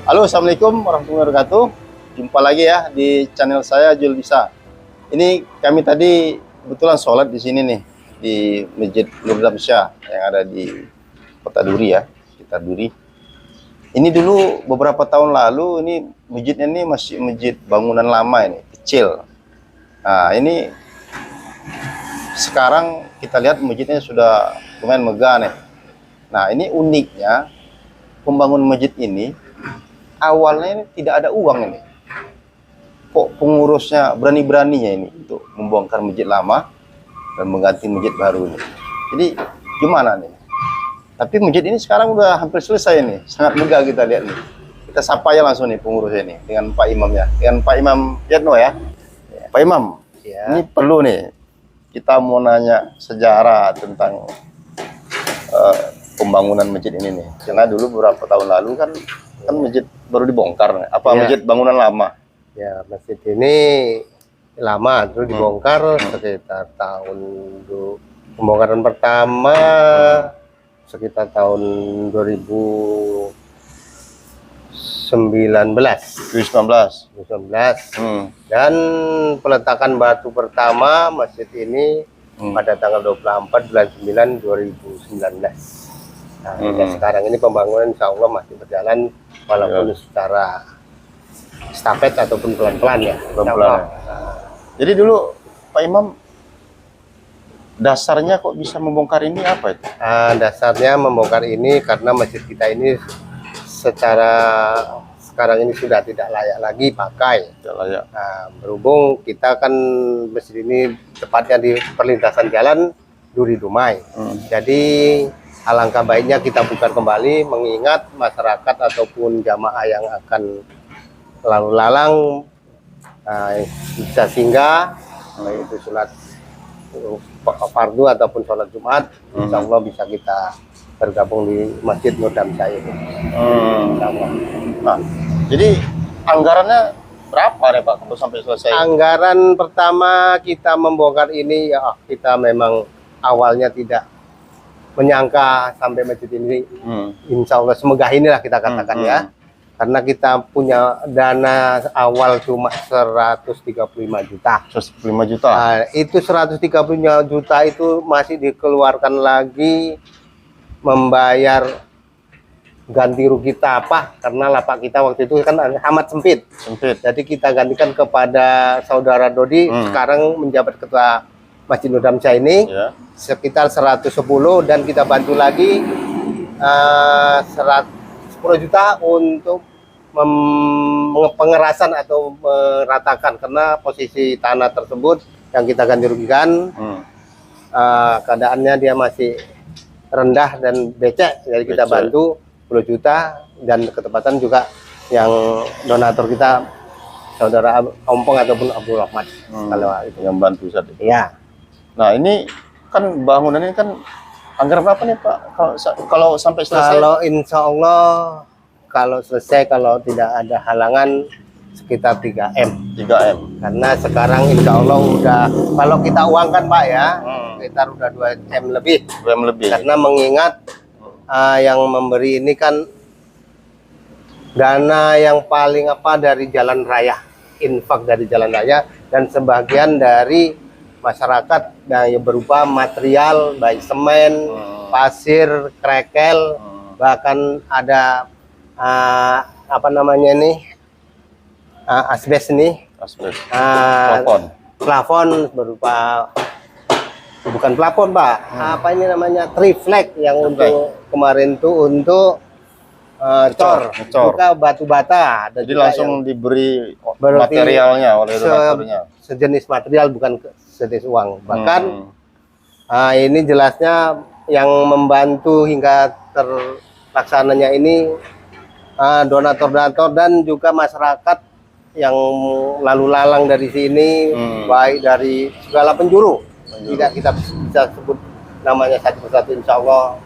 Halo, assalamualaikum warahmatullahi wabarakatuh. Jumpa lagi ya di channel saya Jul Bisa. Ini kami tadi kebetulan sholat di sini nih di Masjid Nur Damsyah yang ada di Kota Duri ya, sekitar Duri. Ini dulu beberapa tahun lalu ini masjidnya ini masih masjid bangunan lama ini, kecil. Nah ini sekarang kita lihat masjidnya sudah lumayan megah nih. Nah ini uniknya pembangunan masjid ini awalnya ini tidak ada uang ini. Kok pengurusnya berani-beraninya ini untuk membongkar masjid lama dan mengganti masjid baru ini. Jadi gimana nih? Tapi masjid ini sekarang udah hampir selesai nih. Sangat megah kita lihat nih. Kita sapa aja langsung nih pengurusnya ini dengan Pak Imamnya. Dengan Pak Imam Yatno ya. Pak Imam, ya. Ini perlu nih. Kita mau nanya sejarah tentang pembangunan masjid ini nih. Karena dulu beberapa tahun lalu kan masjid baru dibongkar. Apa ya. Masjid bangunan lama? Ya, masjid ini lama terus dibongkar sekitar tahun pembongkaran pertama sekitar tahun 2019. Dan peletakan batu pertama masjid ini pada tanggal 24 bulan 9 2019. Nah, sekarang ini pembangunan insya Allah masih berjalan walaupun secara estafet ataupun pelan-pelan ya. Pelan-pelan. Jadi dulu Pak Imam dasarnya kok bisa membongkar ini apa itu? Dasarnya membongkar ini karena masjid kita ini secara sekarang ini sudah tidak layak lagi pakai. Tidak layak. Nah, berhubung kita kan masjid ini tepatnya di perlintasan jalan Duri Dumai. Jadi alangkah baiknya kita buka kembali mengingat masyarakat ataupun jamaah yang akan lalu lalang bisa singgah, baik itu sholat fardu ataupun sholat Jumat, insya Allah bisa kita bergabung di Masjid Nur Damsyah ini. Nah, jadi anggarannya berapa nih Pak kalau sampai selesai? Anggaran pertama kita membongkar ini ya kita memang awalnya tidak menyangka sampai masjid ini insya Allah semegah inilah kita katakan ya. Karena kita punya dana awal cuma 135 juta. 135 juta. Nah, itu 135 juta itu masih dikeluarkan lagi membayar ganti rugi tapak karena lapak kita waktu itu kan amat sempit. Jadi kita gantikan kepada saudara Dodi sekarang menjabat ketua Masjid Nur Damsyah ini sekitar 110 dan kita bantu lagi 10 juta untuk pengerasan atau meratakan karena posisi tanah tersebut yang kita ganti rugikan keadaannya dia masih rendah dan becek, jadi kita bantu 10 juta dan ketepatan juga yang donatur kita saudara Ompong ataupun Abdul Rahmat kalau itu yang bantu saat itu. Iya. Nah ini kan bangunan ini kan anggaran berapa nih Pak kalau sampai selesai? Kalau insya Allah kalau selesai kalau tidak ada halangan sekitar 3M. 3M. Karena sekarang insya Allah udah kalau kita uangkan Pak ya sekitar udah 2M lebih. 2M lebih. Karena mengingat yang memberi ini kan dana yang paling dari jalan raya, infak dari jalan raya dan sebagian dari masyarakat yang berupa material baik semen, pasir, krekel, bahkan ada apa namanya ini asbes nih, plafon berupa bukan plafon Pak, apa ini namanya triplek yang untuk kemarin tuh untuk cor, juga batu bata. Jadi langsung diberi materialnya oleh donaturnya. Sejenis material bukan sejenis uang. Bahkan ini jelasnya yang membantu hingga terlaksananya ini donatur-donatur dan juga masyarakat yang lalu lalang dari sini, baik dari segala penjuru. Tidak kita bisa sebut namanya satu persatu, insya Allah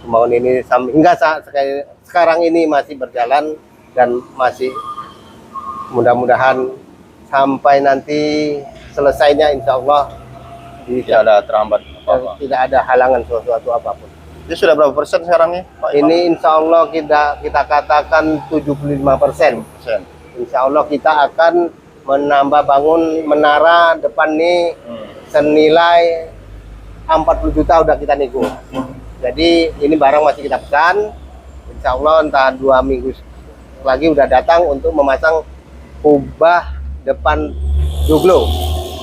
pembangunan ini hingga sekarang ini masih berjalan dan masih mudah-mudahan sampai nanti selesainya insya Allah tidak ada terhambat apa-apa. Tidak ada halangan sesuatu apapun. Ini sudah berapa persen sekarang nih, Pak Imam? Ini insya Allah kita katakan 75%. Persen. Insya Allah kita akan menambah bangun menara depan nih senilai 40 juta udah kita nego. Jadi ini barang masih kita pesan. Insya Allah entah 2 minggu lagi udah datang untuk memasang kubah depan joglo.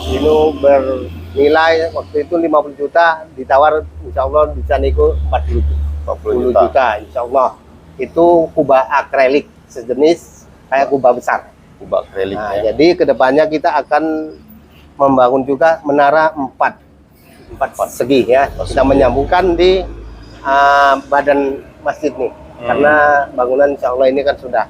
Ini bernilai waktu itu 50 juta, ditawar insya Allah bisa nego 40 juta. Insya Allah. Itu kubah akrilik sejenis kayak kubah besar. Kubah akrilik Nah, ya. jadi kedepannya kita akan membangun juga menara 4 segi ya. Kita menyambungkan di badan masjid nih. Karena bangunan insya Allah ini kan sudah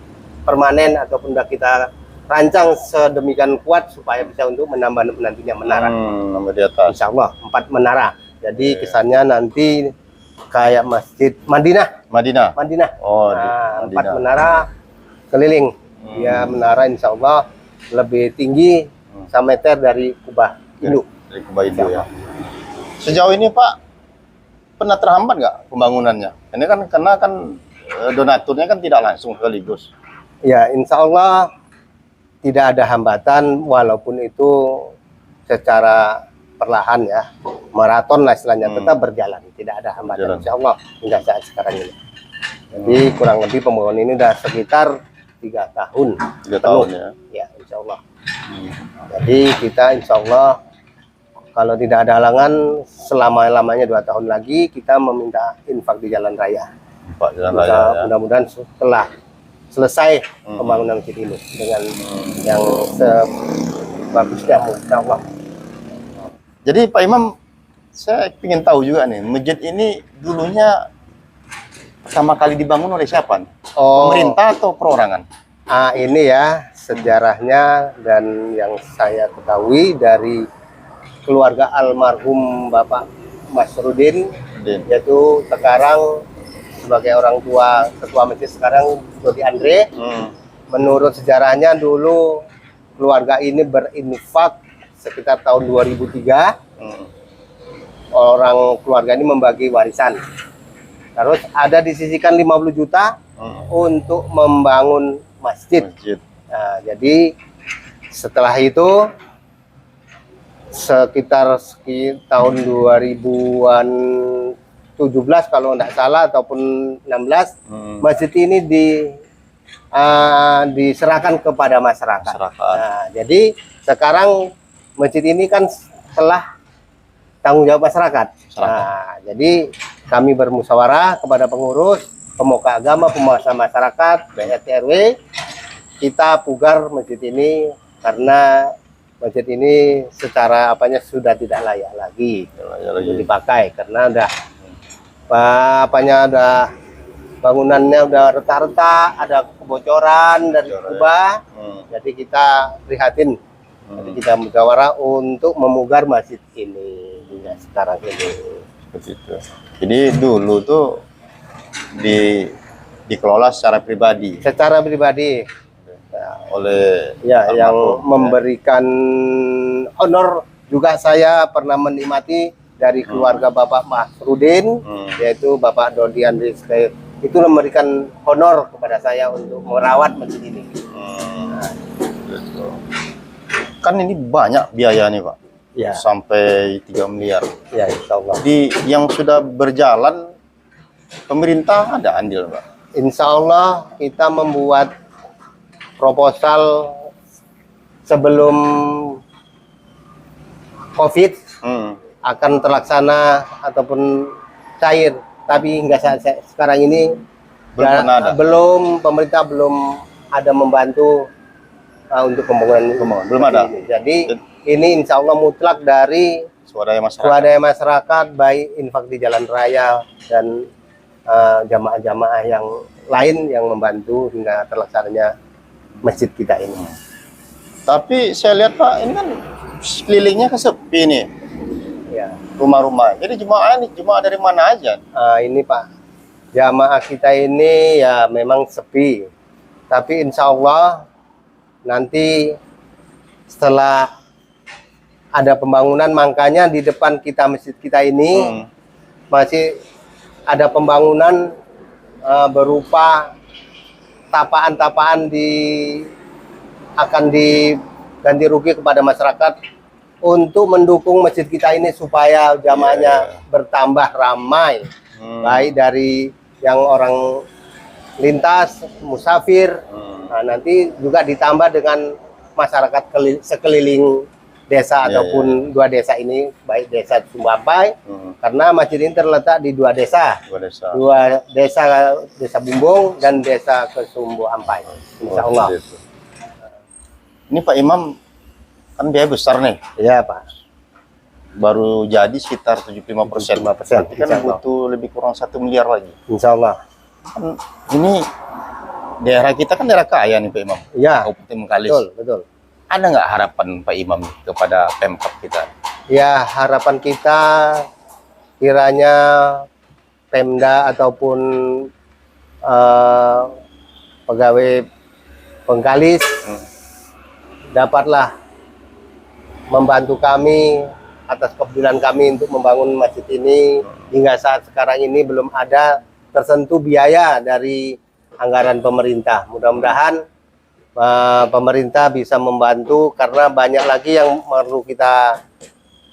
permanen ataupun sudah kita rancang sedemikian kuat supaya bisa untuk menambah nantinya menara. Nomor di atas. Insya Allah 4 menara. Jadi kesannya nanti kayak masjid Madinah. Oh, Nah, di 4 Madinah. menara keliling. Ya menara insya Allah lebih tinggi semeter dari kubah induk. Dari kubah induk ya. Sejauh ini Pak, pernah terhambat nggak pembangunannya? Ini kan karena kan donaturnya kan tidak langsung sekaligus. Ya insya Allah tidak ada hambatan walaupun itu secara perlahan ya. Maraton lah istilahnya tetap berjalan. Tidak ada hambatan insya Allah hingga saat sekarang ini. Jadi kurang lebih pembangunan ini sudah sekitar 3 tahun. 3 tahun ya. Ya insya Allah. Jadi kita insya Allah kalau tidak ada halangan selama-lamanya 2 tahun lagi kita meminta infak di jalan raya. Pak Jalan Raya ya. Mudah-mudahan setelah selesai pembangunan masjid ini dengan yang sebagusnya insya Allah. Jadi Pak Imam, saya ingin tahu juga nih, masjid ini dulunya pertama kali dibangun oleh siapa? Pemerintah atau perorangan? Ini ya sejarahnya dan yang saya ketahui dari keluarga almarhum Bapak Masrudin, yaitu sekarang sebagai orang tua ketua masjid sekarang Dodi Andre. Menurut sejarahnya dulu keluarga ini berinfak sekitar tahun 2003. Orang keluarga ini membagi warisan. Terus ada disisihkan 50 juta untuk membangun masjid. Nah, jadi setelah itu sekitar tahun 2000-an 17 kalau tidak salah ataupun 16 masjid ini diserahkan kepada masyarakat. Nah, jadi sekarang masjid ini kan telah tanggung jawab masyarakat. Nah, jadi kami bermusyawarah kepada pengurus, pemuka agama, pemuka masyarakat, BRT RW, kita pugar masjid ini karena masjid ini secara sudah tidak layak lagi untuk dipakai karena udah bangunannya udah retak-retak, ada kebocoran dari kubah. Jadi kita prihatin. Jadi kita musyawarah untuk memugar masjid ini hingga sekarang ini. Begitu. Jadi dulu tuh dikelola secara pribadi. Secara pribadi. Oleh yang memberikan honor juga saya pernah menikmati dari keluarga Bapak Masrudin, yaitu Bapak Dodi Andre. Itu memberikan honor kepada saya untuk merawat masjid ini. Kan ini banyak biaya nih Pak, Ya. sampai 3 miliar. Ya insya Allah. Yang sudah berjalan, pemerintah ada andil Pak? Insya Allah kita membuat proposal sebelum COVID akan terlaksana ataupun cair, tapi hingga saat sekarang ini pemerintah belum ada membantu untuk pembangunan belum ada. ini. Jadi ini insya Allah mutlak dari swadaya masyarakat, baik infak di jalan raya dan jamaah-jamaah yang lain yang membantu hingga terlaksananya masjid kita ini. Tapi saya lihat Pak, ini kan sekelilingnya kesepi nih. Ya. Rumah-rumah. Jadi jemaah dari mana aja? Ini Pak, jamaah kita ini ya memang sepi. Tapi insya Allah nanti setelah ada pembangunan, makanya di depan kita masjid kita ini masih ada pembangunan berupa tapaan-tapaan akan diganti rugi kepada masyarakat untuk mendukung masjid kita ini supaya jamaahnya bertambah ramai, baik dari yang orang lintas, musafir, nah, nanti juga ditambah dengan masyarakat sekeliling desa ataupun dua desa ini, baik desa Sumbampai, karena masjid ini terletak di dua desa, desa Bumbung dan desa Kesumbu Ampai, insya Allah. Ini Pak Imam, kan biaya besar nih. Ya Pak. Baru jadi sekitar 75%. 75%. Tapi kan butuh lebih kurang 1 miliar lagi. Insya Allah. Kan ini daerah kita kan daerah kaya nih Pak Imam. Ya. Kabupaten Bengkalis. Betul. Ada nggak harapan Pak Imam kepada Pemkab kita? Ya, harapan kita kiranya Pemda ataupun pegawai Bengkalis dapatlah membantu kami atas kepedulian kami untuk membangun masjid ini. Hingga saat sekarang ini belum ada tersentuh biaya dari anggaran pemerintah. Mudah-mudahan pemerintah bisa membantu karena banyak lagi yang perlu kita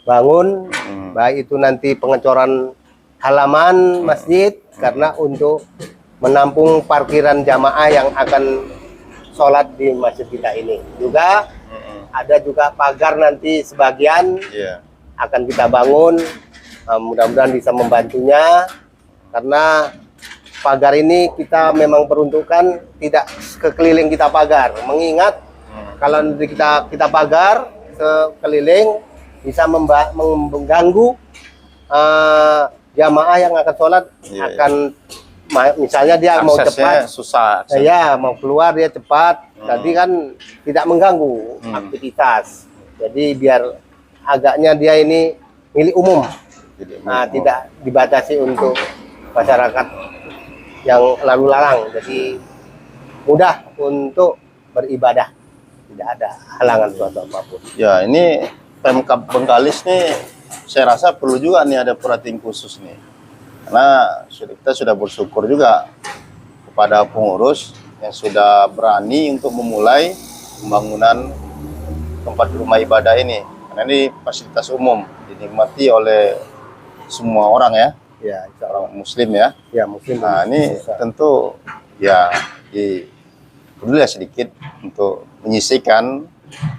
bangun, baik itu nanti pengecoran halaman masjid karena untuk menampung parkiran jamaah yang akan sholat di masjid kita ini. Juga ada juga pagar nanti sebagian akan kita bangun, mudah-mudahan bisa membantunya karena pagar ini kita memang peruntukan tidak sekeliling kita pagar, mengingat kalau kita pagar sekeliling bisa mengganggu jamaah yang akan sholat, akan misalnya dia mau cepat, susah. Ya mau keluar dia cepat, tadi kan tidak mengganggu aktivitas. Jadi biar agaknya dia ini milik umum, tidak dibatasi untuk masyarakat yang lalu lalang, jadi mudah untuk beribadah, tidak ada halangan suatu apapun. Ya, ini Pemkab Bengkalis nih saya rasa perlu juga nih ada perhatian khusus nih, karena kita sudah bersyukur juga kepada pengurus yang sudah berani untuk memulai pembangunan tempat rumah ibadah ini, karena ini fasilitas umum dinikmati oleh semua orang ya. Ya, orang Muslim ya. Ya, Muslim. Nah, ini tentu ya peduli sedikit untuk menyisihkan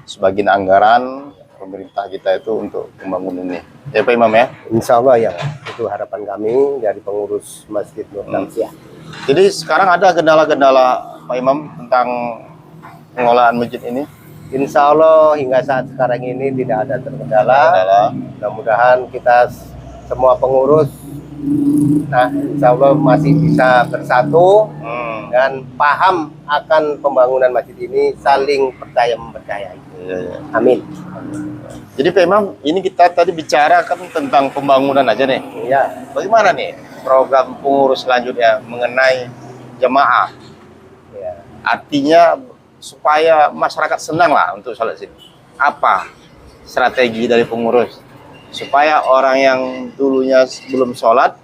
sebagian anggaran pemerintah kita itu untuk pembangunan ini. Ya Pak Imam ya. Insya Allah ya, itu harapan kami dari pengurus Masjid Nur Tamsiah. Jadi sekarang ada kendala-kendala Pak Imam tentang pengelolaan masjid ini? Insya Allah hingga saat sekarang ini tidak ada terkendala. Mudah-mudahan kita semua pengurus, nah insya Allah masih bisa bersatu dan paham akan pembangunan masjid ini, saling percaya mempercayai. Amin. Jadi Pak Imam, ini kita tadi bicara kan tentang pembangunan aja nih. Ya. Bagaimana nih program pengurus selanjutnya mengenai jemaah? Ya. Artinya supaya masyarakat senang lah untuk sholat sini. Apa strategi dari pengurus supaya orang yang dulunya belum sholat,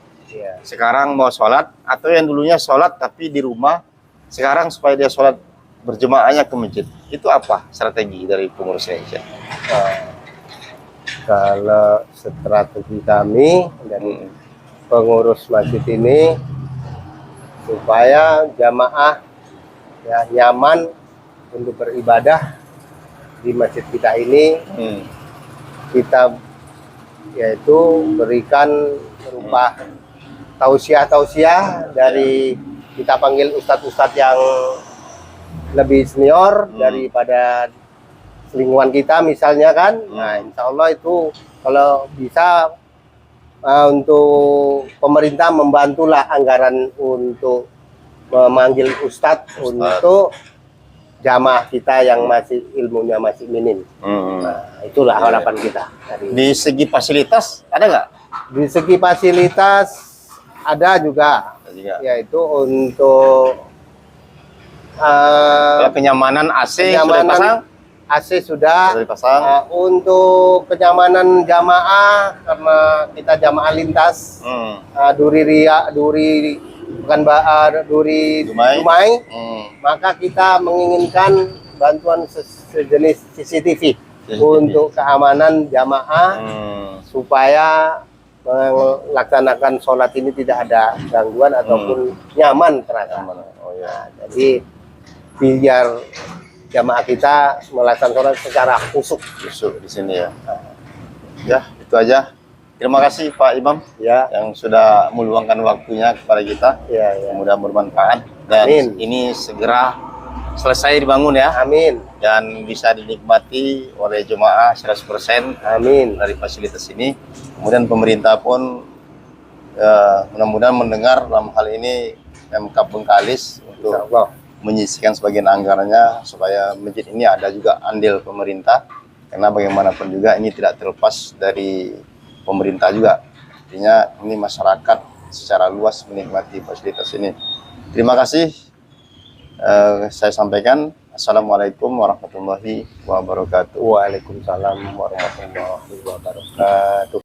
sekarang mau sholat, atau yang dulunya sholat tapi di rumah, sekarang supaya dia sholat berjemaahnya ke masjid? Itu apa strategi dari pengurus Indonesia? Kalau strategi kami dari pengurus masjid ini supaya jamaah ya nyaman untuk beribadah di masjid kita ini, kita yaitu berikan berupa tausiah dari, kita panggil ustadz-ustadz yang lebih senior daripada lingkungan kita misalnya kan. Nah insya Allah itu kalau bisa untuk pemerintah membantulah anggaran untuk memanggil ustadz untuk jamaah kita yang masih ilmunya masih minim. Nah itulah harapan kita. Di segi fasilitas ada nggak? Di segi fasilitas ada juga, yaitu untuk kenyamanan AC sudah pasang? AC sudah. Sudah dipasang. Untuk kenyamanan jamaah, karena kita jamaah lintas, duri Dumai. Dumai, maka kita menginginkan bantuan sejenis CCTV untuk keamanan jamaah supaya melaksanakan sholat ini tidak ada gangguan ataupun nyaman terasa. Oh ya. Jadi biar jamaah kita melaksanakan sholat secara khusyuk. Besok di sini ya. Ya, itu aja. Terima kasih Pak Imam Ya, yang sudah meluangkan waktunya kepada kita. ya, ya. Mudah bermanfaat dan Amin. ini segera selesai dibangun ya Amin, dan bisa dinikmati oleh jemaah 100% amin. dari fasilitas ini. Kemudian pemerintah pun mudah-mudahan mendengar dalam hal ini Pemkab Bengkalis untuk Insyaallah. menyisihkan sebagian anggarannya supaya masjid ini ada juga andil pemerintah, karena bagaimanapun juga ini tidak terlepas dari pemerintah juga. Artinya ini masyarakat secara luas menikmati fasilitas ini. Terima kasih. Saya sampaikan Assalamualaikum warahmatullahi wabarakatuh. Waalaikumsalam warahmatullahi wabarakatuh.